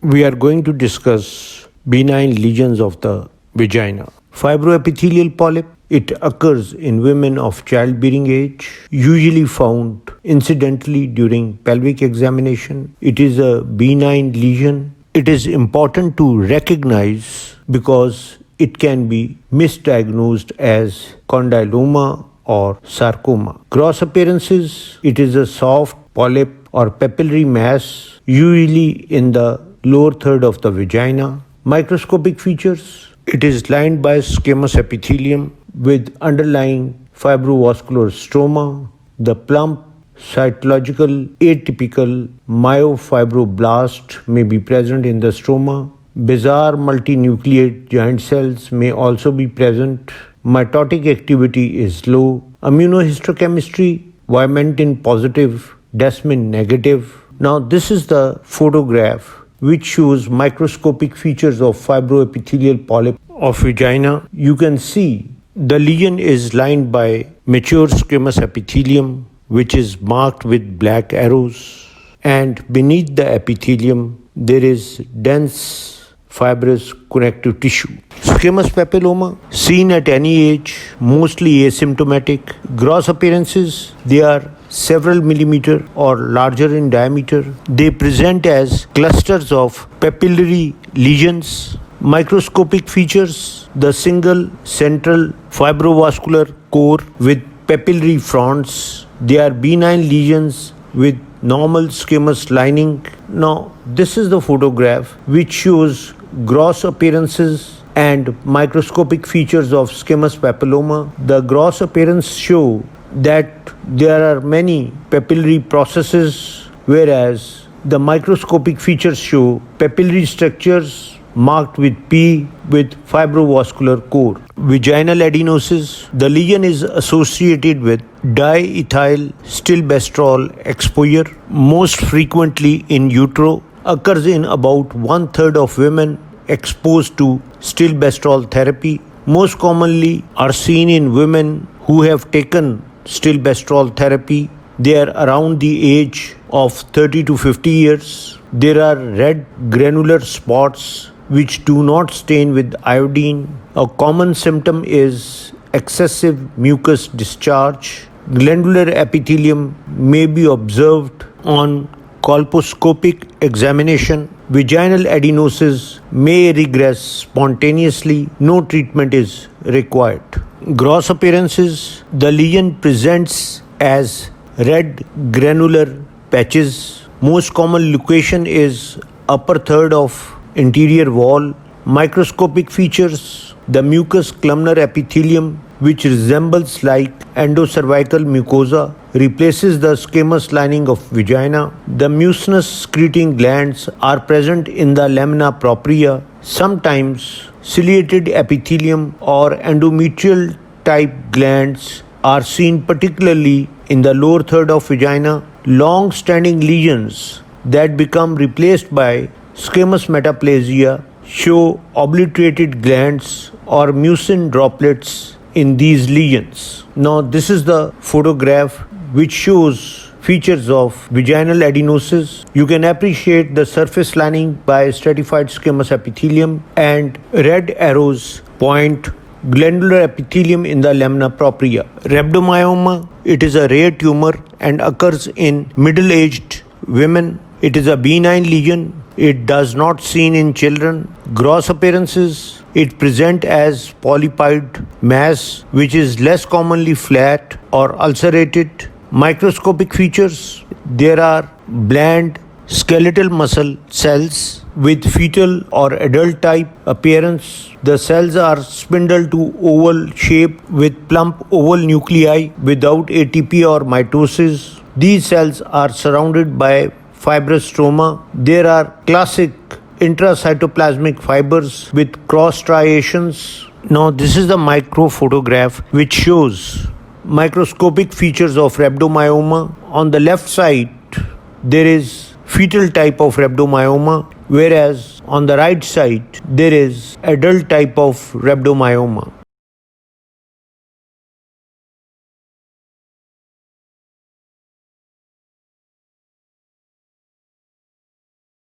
we are going to discuss benign lesions of the vagina. Fibroepithelial polyp, it occurs in women of childbearing age, usually found incidentally during pelvic examination. It is a benign lesion. It is important to recognize because it can be misdiagnosed as condyloma or sarcoma. Gross appearances, it is a soft polyp or papillary mass, usually in the lower third of the vagina. Microscopic features, it is lined by squamous epithelium with underlying fibrovascular stroma. The plump, cytological, atypical myofibroblast may be present in the stroma. Bizarre multinucleate giant cells may also be present. Mitotic activity is low. Immunohistochemistry, vimentin positive, desmin negative. Now this is the photograph which shows microscopic features of fibroepithelial polyp of vagina. You can see the lesion is lined by mature squamous epithelium which is marked with black arrows, and beneath the epithelium there is dense fibrous connective tissue. Squamous papilloma, seen at any age, mostly asymptomatic. Gross appearances, they are several millimeter or larger in diameter. They present as clusters of papillary lesions. Microscopic features, the single central fibrovascular core with papillary fronts. They are benign lesions with normal squamous lining. Now, this is the photograph which shows gross appearances and microscopic features of squamous papilloma. The gross appearance show that there are many papillary processes, whereas the microscopic features show papillary structures marked with P with fibrovascular core. Vaginal adenosis, the lesion is associated with diethyl stilbestrol exposure, most frequently in utero, occurs in about 1/3 of women exposed to stilbestrol therapy. Most commonly are seen in women who have taken stilbestrol therapy. They are around the age of 30 to 50 years. There are red granular spots which do not stain with iodine. A common symptom is excessive mucus discharge. Glandular epithelium may be observed on colposcopic examination. Vaginal adenosis may regress spontaneously. No treatment is required. Gross appearances, the lesion presents as red granular patches. Most common location is upper third of interior wall. Microscopic features, the mucous columnar epithelium which resembles like endocervical mucosa replaces the squamous lining of vagina. The mucinous secreting glands are present in the lamina propria. Sometimes ciliated epithelium or endometrial type glands are seen particularly in the lower third of vagina. Long standing lesions that become replaced by squamous metaplasia show obliterated glands or mucin droplets in these lesions. Now this is the photograph which shows features of vaginal adenosis. You can appreciate the surface lining by stratified squamous epithelium, and red arrows point glandular epithelium in the lamina propria. Rhabdomyoma, it is a rare tumor and occurs in middle-aged women. It is a benign lesion. It does not seen in children. Gross appearances, it present as polypid mass which is less commonly flat or ulcerated. Microscopic features, there are bland skeletal muscle cells with fetal or adult type appearance. The cells are spindle to oval shape with plump oval nuclei without ATP or mitosis. These cells are surrounded by fibrous stroma. There are classic intracytoplasmic fibers with cross striations. Now this is the micro photograph which shows microscopic features of rhabdomyoma. On the left side there is fetal type of rhabdomyoma, whereas on the right side there is adult type of rhabdomyoma.